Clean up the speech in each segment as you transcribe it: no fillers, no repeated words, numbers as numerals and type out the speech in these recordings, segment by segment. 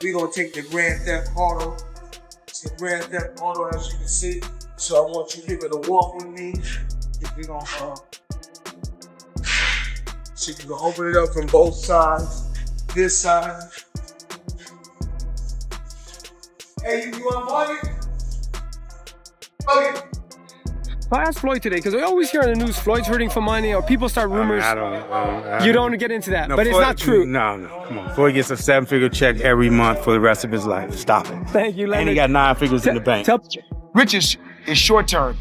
We're going to take the Grand Theft Auto. It's the Grand Theft Auto, as you can see. So I want you people to walk with me. We're going to, so you can open it up from both sides. This side. Hey, you want money? Okay. I asked Floyd today, because I always hear on the news Floyd's hurting for money, or people start rumors. You don't want to get into that, no, but Floyd, it's not true. No, come on. Floyd gets a 7-figure check every month for the rest of his life. Stop it. Thank you, Leonard. And he got 9 figures in the bank. Riches is short-term.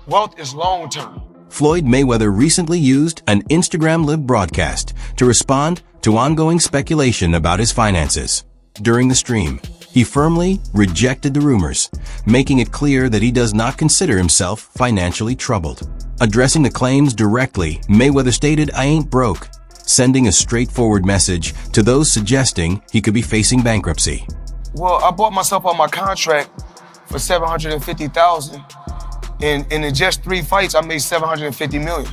Wealth is long-term. Floyd Mayweather recently used an Instagram Live broadcast to respond to ongoing speculation about his finances. During the stream, he firmly rejected the rumors, making it clear that he does not consider himself financially troubled. Addressing the claims directly, Mayweather stated, "I ain't broke," sending a straightforward message to those suggesting he could be facing bankruptcy. Well, I bought myself on my contract for $750,000, and in just 3 fights, I made $750 million.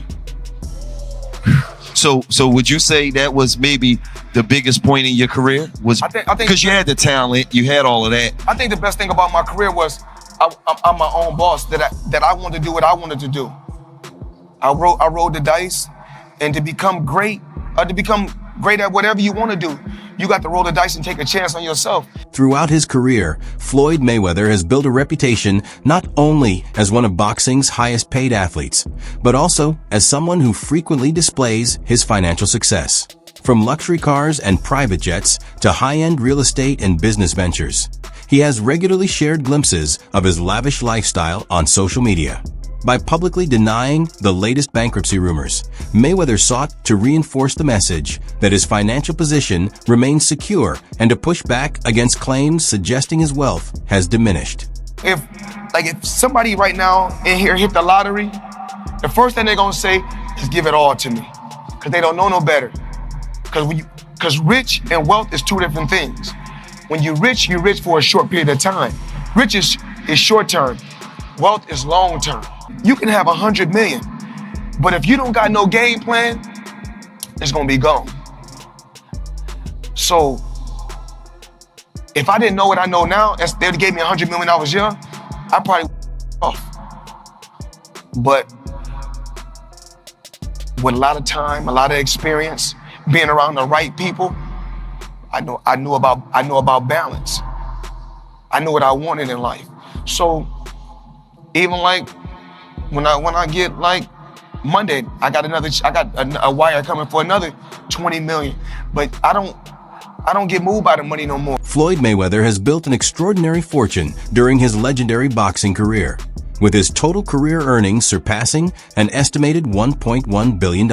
So would you say that was maybe the biggest point in your career? Was I think because you had the talent, you had all of that. I think the best thing about my career was I'm my own boss. That I wanted to do what I wanted to do. I rolled the dice, and to become great at whatever you want to do, you got to roll the dice and take a chance on yourself. Throughout his career, Floyd Mayweather has built a reputation not only as one of boxing's highest-paid athletes, but also as someone who frequently displays his financial success. From luxury cars and private jets to high-end real estate and business ventures, he has regularly shared glimpses of his lavish lifestyle on social media. By publicly denying the latest bankruptcy rumors, Mayweather sought to reinforce the message that his financial position remains secure and to push back against claims suggesting his wealth has diminished. If somebody right now in here hit the lottery, the first thing they're gonna say is give it all to me, because they don't know no better. Because rich and wealth is 2 different things. When you're rich for a short period of time. Riches is short term. Wealth is long term. You can have 100 million, but if you don't got no game plan, it's gonna be gone. So if I didn't know what I know now, they would gave me 100 million when I was young, I probably off. But with a lot of time, a lot of experience, being around the right people, I knew about balance. I knew what I wanted in life. So even like when I get like Monday, I got a wire coming for another 20 million. But I don't get moved by the money no more. Floyd Mayweather has built an extraordinary fortune during his legendary boxing career, with his total career earnings surpassing an estimated $1.1 billion.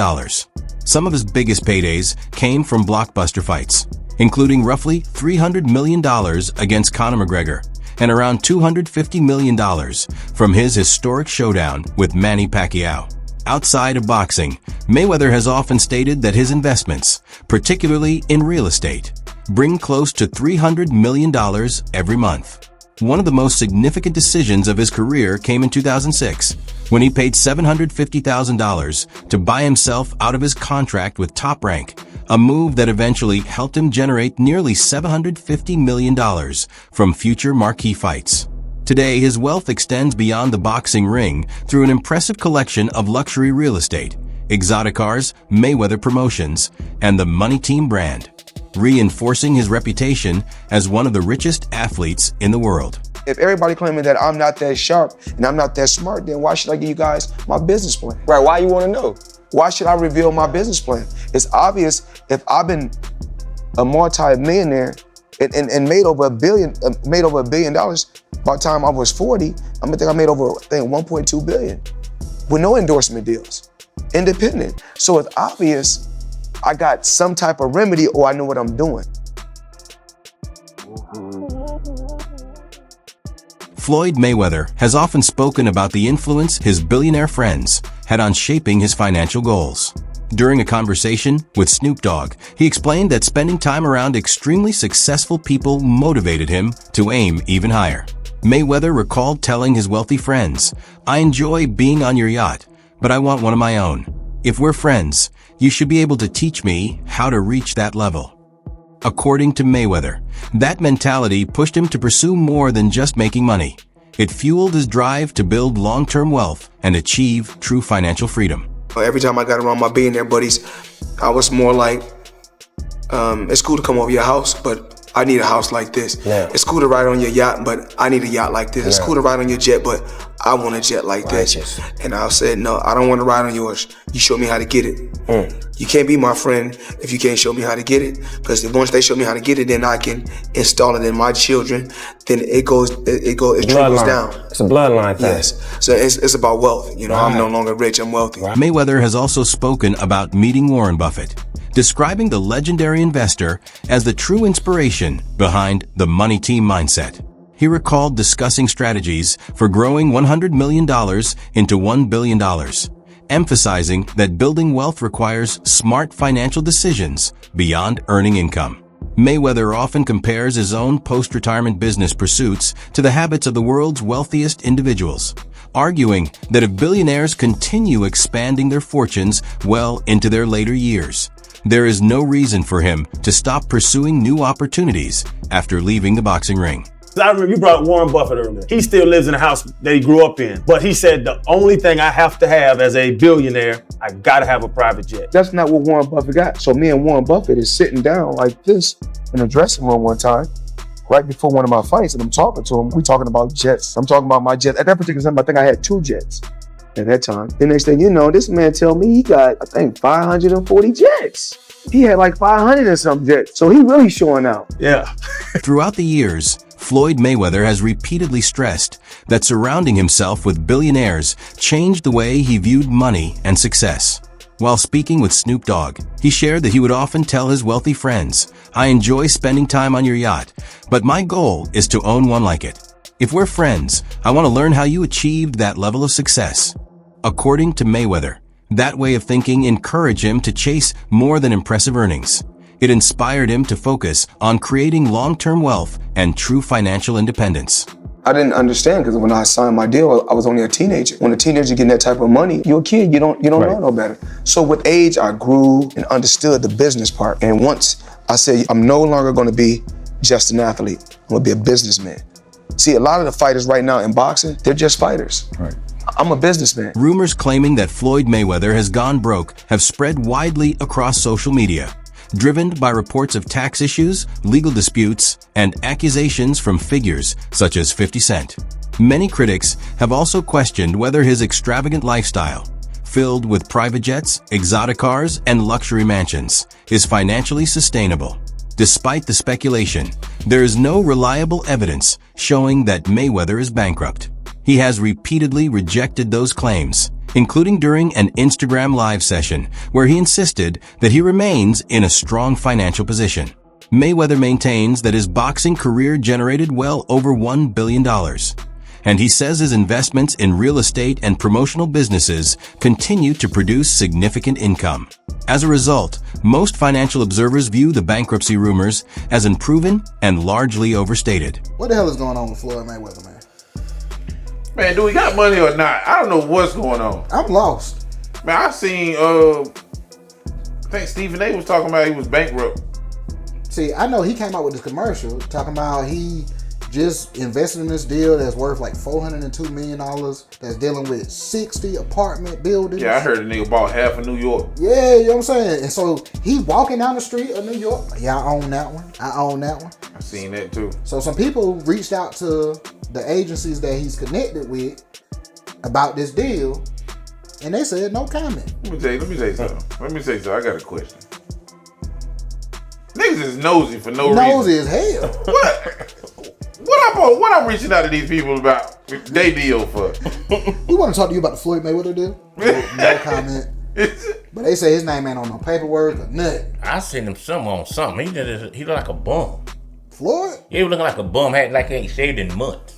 Some of his biggest paydays came from blockbuster fights, including roughly $300 million against Conor McGregor and around $250 million from his historic showdown with Manny Pacquiao. Outside of boxing, Mayweather has often stated that his investments, particularly in real estate, bring close to $300 million every month. One of the most significant decisions of his career came in 2006, when he paid $750,000 to buy himself out of his contract with Top Rank, a move that eventually helped him generate nearly $750 million from future marquee fights. Today, his wealth extends beyond the boxing ring through an impressive collection of luxury real estate, exotic cars, Mayweather Promotions, and the Money Team brand, reinforcing his reputation as one of the richest athletes in the world. If everybody claiming that I'm not that sharp and I'm not that smart, then why should I give you guys my business plan? Right, why you want to know? Why should I reveal my business plan? It's obvious if I've been a multi-millionaire and made over $1 billion by the time I was 40, I think I made over $1.2 billion with no endorsement deals, independent. So it's obvious I got some type of remedy or I know what I'm doing. Floyd Mayweather has often spoken about the influence his billionaire friends had on shaping his financial goals. During a conversation with Snoop Dogg, he explained that spending time around extremely successful people motivated him to aim even higher. Mayweather recalled telling his wealthy friends, "I enjoy being on your yacht, but I want one of my own. If we're friends, you should be able to teach me how to reach that level." According to Mayweather, that mentality pushed him to pursue more than just making money. It fueled his drive to build long-term wealth and achieve true financial freedom. Every time I got around my billionaire buddies, I was more like, it's cool to come over your house, but I need a house like this. Yeah. It's cool to ride on your yacht, but I need a yacht like this. It's cool to ride on your jet, but I want a jet like this. And I said, no, I don't want to ride on yours. You show me how to get it. You can't be my friend if you can't show me how to get it. Because once they show me how to get it, then I can install it in my children. Then it trickles down. It's a bloodline thing. Yes. So it's about wealth. You know, I'm no longer rich, I'm wealthy. Mayweather has also spoken about meeting Warren Buffett, describing the legendary investor as the true inspiration behind the money team mindset. He recalled discussing strategies for growing $100 million into $1 billion, emphasizing that building wealth requires smart financial decisions beyond earning income. Mayweather often compares his own post-retirement business pursuits to the habits of the world's wealthiest individuals, arguing that if billionaires continue expanding their fortunes well into their later years, there is no reason for him to stop pursuing new opportunities after leaving the boxing ring. I remember you brought Warren Buffett earlier. He still lives in the house that he grew up in. But he said the only thing I have to have as a billionaire, I gotta have a private jet. That's not what Warren Buffett got. So me and Warren Buffett is sitting down like this in a dressing room one time, right before one of my fights, and I'm talking to him. We talking about jets. I'm talking about my jets. At that particular time, I think I had 2 jets at that time. The next thing you know, this man tell me he got, I think, 540 jets. He had like 500 and some jets. So he really showing out. Yeah. Throughout the years, Floyd Mayweather has repeatedly stressed that surrounding himself with billionaires changed the way he viewed money and success. While speaking with Snoop Dogg, he shared that he would often tell his wealthy friends, "I enjoy spending time on your yacht, but my goal is to own one like it. If we're friends, I want to learn how you achieved that level of success." According to Mayweather, that way of thinking encouraged him to chase more than impressive earnings. It inspired him to focus on creating long-term wealth and true financial independence. I didn't understand because when I signed my deal, I was only a teenager. When a teenager getting that type of money, you're a kid, you don't know no better. So with age, I grew and understood the business part. And once I said, I'm no longer gonna be just an athlete, I'm gonna be a businessman. See, a lot of the fighters right now in boxing, they're just fighters. Right. I'm a businessman. Rumors claiming that Floyd Mayweather has gone broke have spread widely across social media, driven by reports of tax issues, legal disputes, and accusations from figures such as 50 Cent. Many critics have also questioned whether his extravagant lifestyle, filled with private jets, exotic cars, and luxury mansions, is financially sustainable. Despite the speculation, there is no reliable evidence showing that Mayweather is bankrupt. He has repeatedly rejected those claims, including during an Instagram live session where he insisted that he remains in a strong financial position. Mayweather maintains that his boxing career generated well over $1 billion, and he says his investments in real estate and promotional businesses continue to produce significant income. As a result, most financial observers view the bankruptcy rumors as unproven and largely overstated. What the hell is going on with Floyd Mayweather, man? Man, do we got money or not? I don't know what's going on. I'm lost. Man, I seen, I think Stephen A was talking about he was bankrupt. See, I know he came out with this commercial talking about he just invested in this deal that's worth like $402 million that's dealing with 60 apartment buildings. Yeah, I heard a nigga bought half of New York. Yeah, you know what I'm saying? And so he walking down the street of New York. Yeah, I own that one. I own that one. I seen that too. So some people reached out to the agencies that he's connected with about this deal, and they said no comment. Let me say something. I got a question. Niggas is nosy for no reason. Nosy as hell. What I'm reaching out to these people about they deal for? We want to talk to you about the Floyd Mayweather deal. No comment. But they say his name ain't on no paperwork or nothing. I seen him somewhere on something. He look like a bum. Floyd? He was looking like a bum. Had like he ain't shaved in months.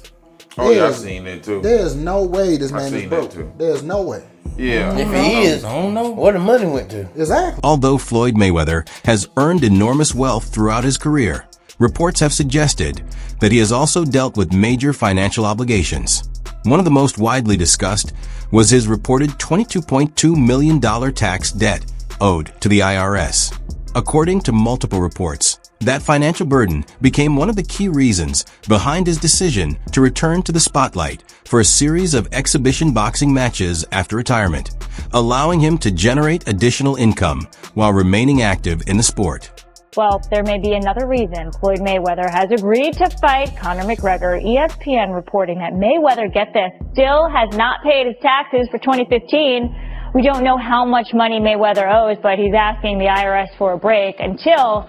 Oh yeah, I seen that too. There's no way this man is broke. There's no way. Yeah. If he is, I don't know where the money went to. Exactly. Although Floyd Mayweather has earned enormous wealth throughout his career, reports have suggested that he has also dealt with major financial obligations. One of the most widely discussed was his reported $22.2 million tax debt owed to the IRS. According to multiple reports, that financial burden became one of the key reasons behind his decision to return to the spotlight for a series of exhibition boxing matches after retirement, allowing him to generate additional income while remaining active in the sport. Well, there may be another reason Floyd Mayweather has agreed to fight Conor McGregor. ESPN reporting that Mayweather, get this, still has not paid his taxes for 2015. We don't know how much money Mayweather owes, but he's asking the IRS for a break. Until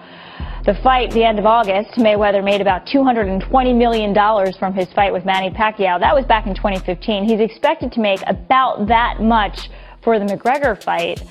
the fight, the end of August, Mayweather made about $220 million from his fight with Manny Pacquiao. That was back in 2015. He's expected to make about that much for the McGregor fight.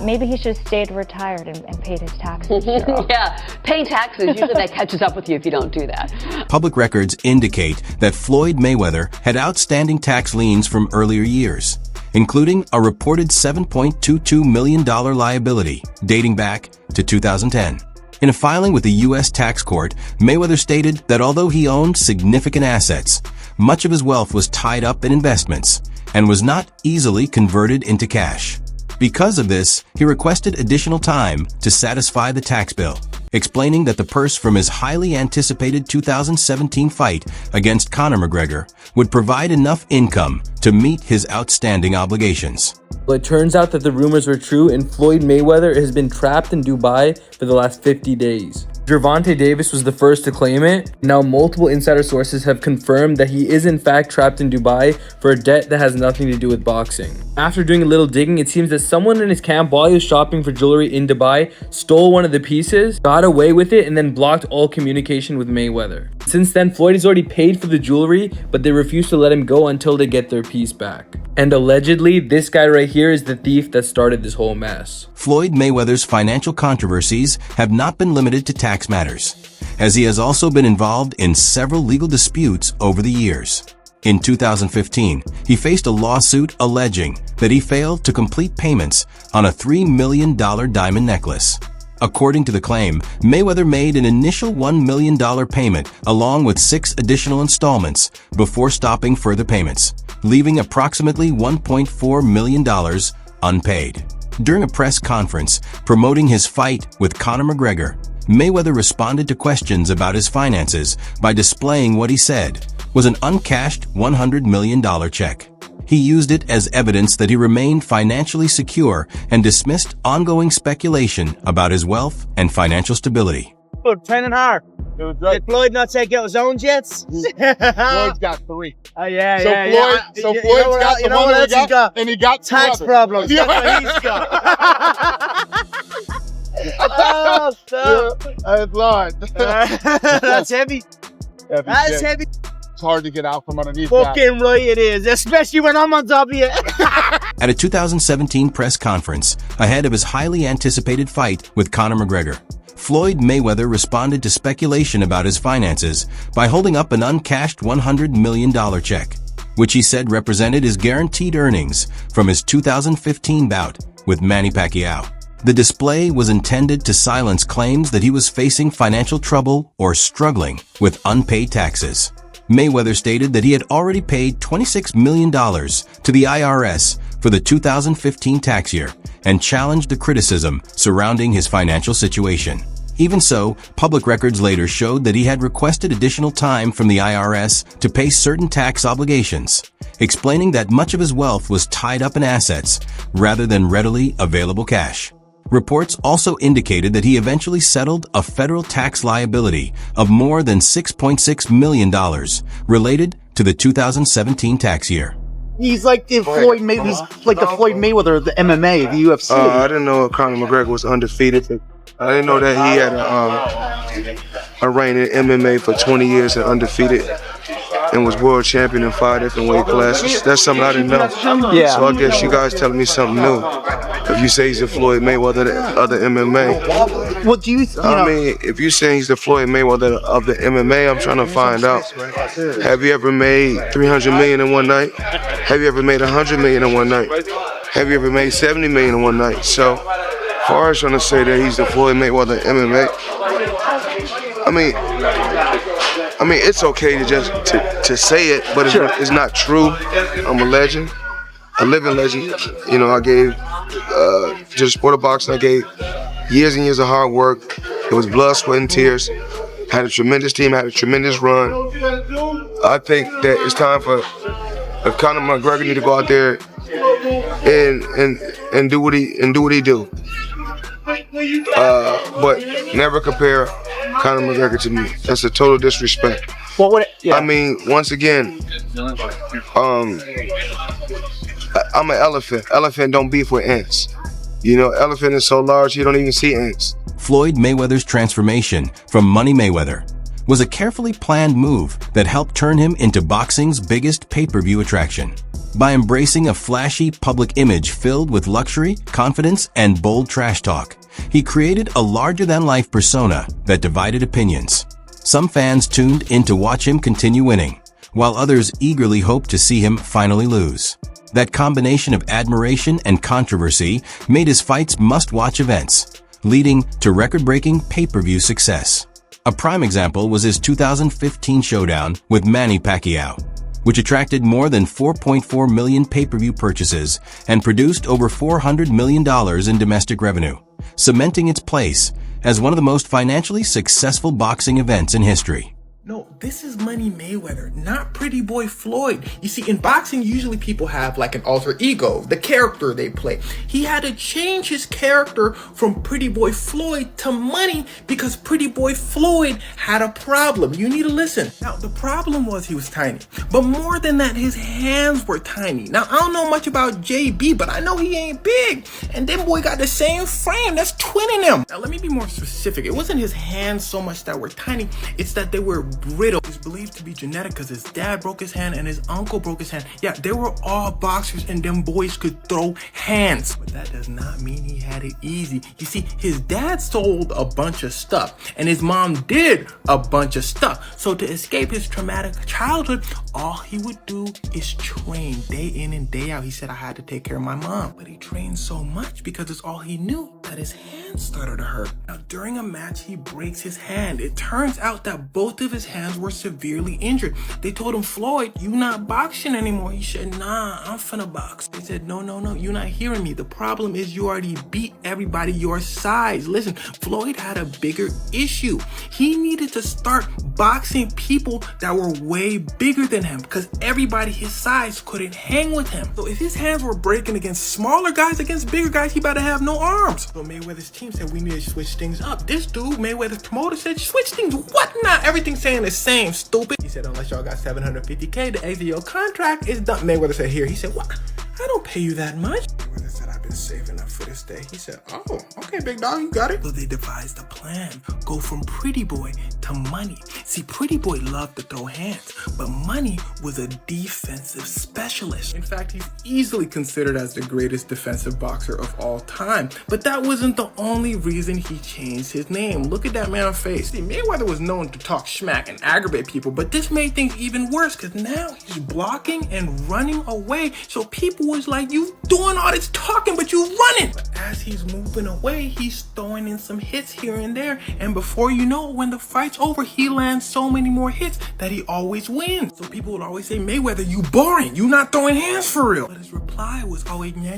Maybe he should have stayed retired and paid his taxes. Yeah, paying taxes, usually that catches up with you if you don't do that. Public records indicate that Floyd Mayweather had outstanding tax liens from earlier years, including a reported $7.22 million liability dating back to 2010. In a filing with the U.S. tax court, Mayweather stated that although he owned significant assets, much of his wealth was tied up in investments and was not easily converted into cash. Because of this, he requested additional time to satisfy the tax bill, explaining that the purse from his highly anticipated 2017 fight against Conor McGregor would provide enough income to meet his outstanding obligations. Well, it turns out that the rumors were true, and Floyd Mayweather has been trapped in Dubai for the last 50 days. Gervonta Davis was the first to claim it. Now multiple insider sources have confirmed that he is in fact trapped in Dubai for a debt that has nothing to do with boxing. After doing a little digging, it seems that someone in his camp, while he was shopping for jewelry in Dubai, stole one of the pieces, got away with it, and then blocked all communication with Mayweather. Since then, Floyd has already paid for the jewelry, but they refuse to let him go until they get their piece back. And allegedly, this guy right here is the thief that started this whole mess. Floyd Mayweather's financial controversies have not been limited to tax matters, as he has also been involved in several legal disputes over the years. In 2015, he faced a lawsuit alleging that he failed to complete payments on a $3 million diamond necklace. According to the claim, Mayweather made an initial $1 million payment along with 6 additional installments before stopping further payments, leaving approximately $1.4 million unpaid. During a press conference promoting his fight with Conor McGregor, Mayweather responded to questions about his finances by displaying what he said was an uncashed $100 million check. He used it as evidence that he remained financially secure and dismissed ongoing speculation about his wealth and financial stability. Good, training hard. Did Floyd not take out his own jets? Floyd's got 3. Yeah. So Floyd's got the one that he got, and he got tax problems. That's what he's got. Oh, stop. That's Lord. That's heavy. That's heavy. It's hard to get out from underneath Fucking that. Right it is, especially when I'm on top of you. At a 2017 press conference, ahead of his highly anticipated fight with Conor McGregor, Floyd Mayweather responded to speculation about his finances by holding up an uncashed $100 million check, which he said represented his guaranteed earnings from his 2015 bout with Manny Pacquiao. The display was intended to silence claims that he was facing financial trouble or struggling with unpaid taxes. Mayweather stated that he had already paid $26 million to the IRS for the 2015 tax year and challenged the criticism surrounding his financial situation. Even so, public records later showed that he had requested additional time from the IRS to pay certain tax obligations, explaining that much of his wealth was tied up in assets rather than readily available cash. Reports also indicated that he eventually settled a federal tax liability of more than $6.6 million related to the 2017 tax year. He's like the Floyd Mayweather of the MMA, the UFC. I didn't know Conor McGregor was undefeated. I didn't know that he had a reign in MMA for 20 years and undefeated, and was world champion in 5 different weight classes. That's something I didn't know. Yeah. So I guess you guys telling me something new. If you say he's the Floyd Mayweather of the MMA. What do you I mean, if you say he's the Floyd Mayweather of the MMA, I'm trying to find out. Have you ever made $300 million in one night? Have you ever made $100 million in one night? Have you ever made $70 million in one night? So, as far as trying to say that he's the Floyd Mayweather of MMA, I mean, it's okay to just to say it, but it's not true. I'm a legend, a living legend. You know, I gave just sport of boxing. I gave years and years of hard work. It was blood, sweat, and tears. Had a tremendous team, had a tremendous run. I think that it's time for Conor McGregor need to go out there and do what he do. But never compare Conor McGregor to me. That's a total disrespect. What would it, yeah. I mean, once again, I'm an elephant. Elephant don't beef with ants. You know, elephant is so large you don't even see ants. Floyd Mayweather's transformation from Money Mayweather was a carefully planned move that helped turn him into boxing's biggest pay-per-view attraction. By embracing a flashy public image filled with luxury, confidence, and bold trash talk, he created a larger-than-life persona that divided opinions. Some fans tuned in to watch him continue winning, while others eagerly hoped to see him finally lose. That combination of admiration and controversy made his fights must-watch events, leading to record-breaking pay-per-view success. A prime example was his 2015 showdown with Manny Pacquiao, which attracted more than 4.4 million pay-per-view purchases and produced over $400 million in domestic revenue, cementing its place as one of the most financially successful boxing events in history. No, this is Money Mayweather, not Pretty Boy Floyd. You see, in boxing, usually people have like an alter ego, the character they play. He had to change his character from Pretty Boy Floyd to Money because Pretty Boy Floyd had a problem. You need to listen. Now, the problem was he was tiny. But more than that, his hands were tiny. Now, I don't know much about JB, but I know he ain't big. And them boy got the same frame. That's twinning him. Now, let me be more specific. It wasn't his hands so much that were tiny. It's that they were brittle. It's believed to be genetic because his dad broke his hand and his uncle broke his hand. Yeah, they were all boxers and them boys could throw hands. But that does not mean he had it easy. You see, his dad sold a bunch of stuff and his mom did a bunch of stuff. So to escape his traumatic childhood, all he would do is train day in and day out. He said, I had to take care of my mom. But he trained so much because it's all he knew that his hand started to hurt. Now, during a match, he breaks his hand. It turns out that both of his hands were severely injured. They told him, Floyd, you not boxing anymore. He said, nah, I'm finna box. They said, no, you're not hearing me. The problem is you already beat everybody your size. Listen, Floyd had a bigger issue. He needed to start boxing people that were way bigger than him because everybody his size couldn't hang with him. So if his hands were breaking against smaller guys, against bigger guys, he better have no arms. So Mayweather's team said we need to switch things up. This dude, Mayweather's promoter, said switch things. What? Not everything's saying the same, stupid. He said unless y'all got $750K to exit your contract, it's done. Mayweather said here. He said what? I don't pay you that much. Mayweather said I've been saving up for this day. He said, oh, okay, big dog, you got it. So they devised a plan. Go from Pretty Boy to Money. See, Pretty Boy loved to throw hands, but Money was a defensive specialist. In fact, he's easily considered as the greatest defensive boxer of all time. But that wasn't the only reason he changed his name. Look at that man's face. See, Mayweather was known to talk smack and aggravate people, but this made things even worse because now he's blocking and running away. So people was like, you doing all this talking, but you running. But as he's moving away, he's throwing in some hits here and there. And before you know, when the fight's over, he lands so many more hits that he always wins. So people would always say, Mayweather, you boring. You not throwing hands for real. But his reply was always, nah,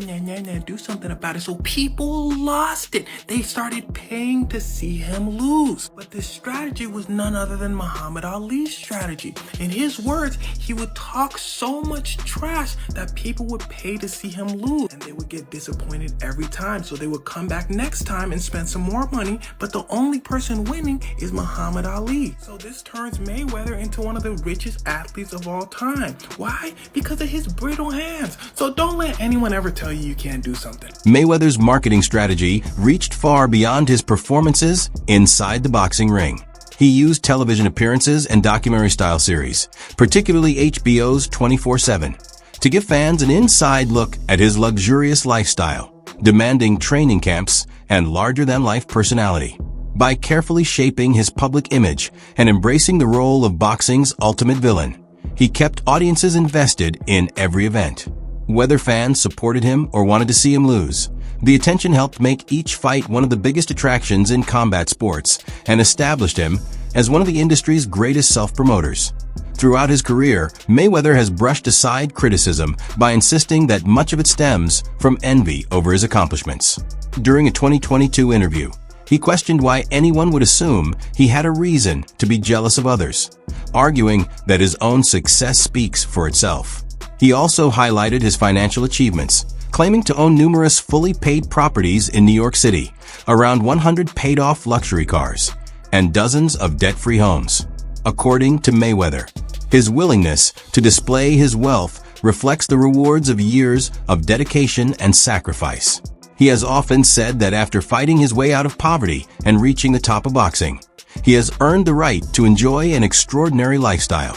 do something about it. So people lost it. They started paying to see him lose. But this strategy was none other than Muhammad Ali's strategy. In his words, he would talk so much trash that people would pay to see him lose. And they would get disappointed every time. So they would come back next time and spend some more money. But the only person winning is Muhammad Ali. So this turns Mayweather into one of the richest athletes of all time. Why? Because of his brittle hands. So don't let anyone ever tell you you can't do something. Mayweather's marketing strategy reached far beyond his performances inside the boxing ring. He used television appearances and documentary-style series, particularly HBO's 24/7, to give fans an inside look at his luxurious lifestyle, demanding training camps and larger-than-life personality. By carefully shaping his public image and embracing the role of boxing's ultimate villain, he kept audiences invested in every event. Whether fans supported him or wanted to see him lose, the attention helped make each fight one of the biggest attractions in combat sports and established him as one of the industry's greatest self-promoters. Throughout his career, Mayweather has brushed aside criticism by insisting that much of it stems from envy over his accomplishments. During a 2022 interview, He questioned why anyone would assume he had a reason to be jealous of others, arguing that his own success speaks for itself. He also highlighted his financial achievements, claiming to own numerous fully paid properties in New York City, around 100 paid-off luxury cars, and dozens of debt-free homes. According to Mayweather, his willingness to display his wealth reflects the rewards of years of dedication and sacrifice. He has often said that after fighting his way out of poverty and reaching the top of boxing, he has earned the right to enjoy an extraordinary lifestyle.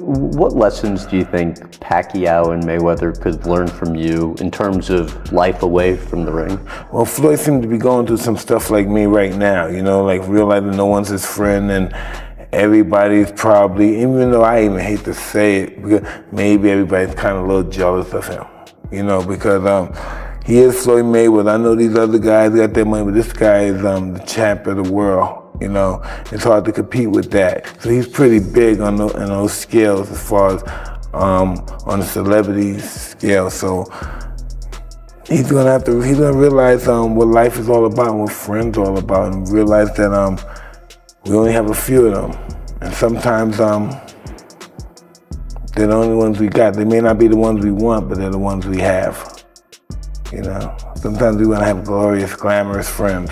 What lessons do you think Pacquiao and Mayweather could learn from you in terms of life away from the ring? Well, Floyd seems to be going through some stuff like me right now, you know, like realizing no one's his friend and everybody's probably, even though I even hate to say it, because maybe everybody's kind of a little jealous of him, you know, because he is Floyd Mayweather. I know these other guys got their money, but this guy is the champ of the world. You know, it's hard to compete with that. So he's pretty big on those scales as far as on the celebrity scale. So he's gonna realize what life is all about and what friends are all about, and realize that we only have a few of them. And sometimes they're the only ones we got. They may not be the ones we want, but they're the ones we have. You know, sometimes we want to have glorious, glamorous friends.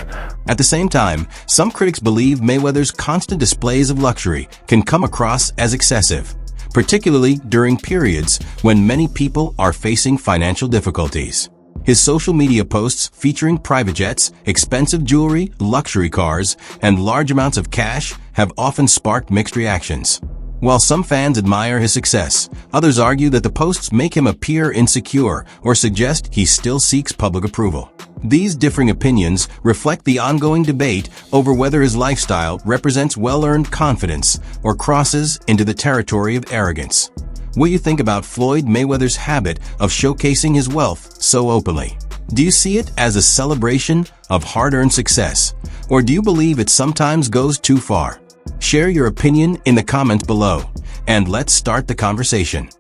At the same time, some critics believe Mayweather's constant displays of luxury can come across as excessive, particularly during periods when many people are facing financial difficulties. His social media posts featuring private jets, expensive jewelry, luxury cars, and large amounts of cash have often sparked mixed reactions. While some fans admire his success, others argue that the posts make him appear insecure or suggest he still seeks public approval. These differing opinions reflect the ongoing debate over whether his lifestyle represents well-earned confidence or crosses into the territory of arrogance. What do you think about Floyd Mayweather's habit of showcasing his wealth so openly? Do you see it as a celebration of hard-earned success, or do you believe it sometimes goes too far? Share your opinion in the comments below, and let's start the conversation.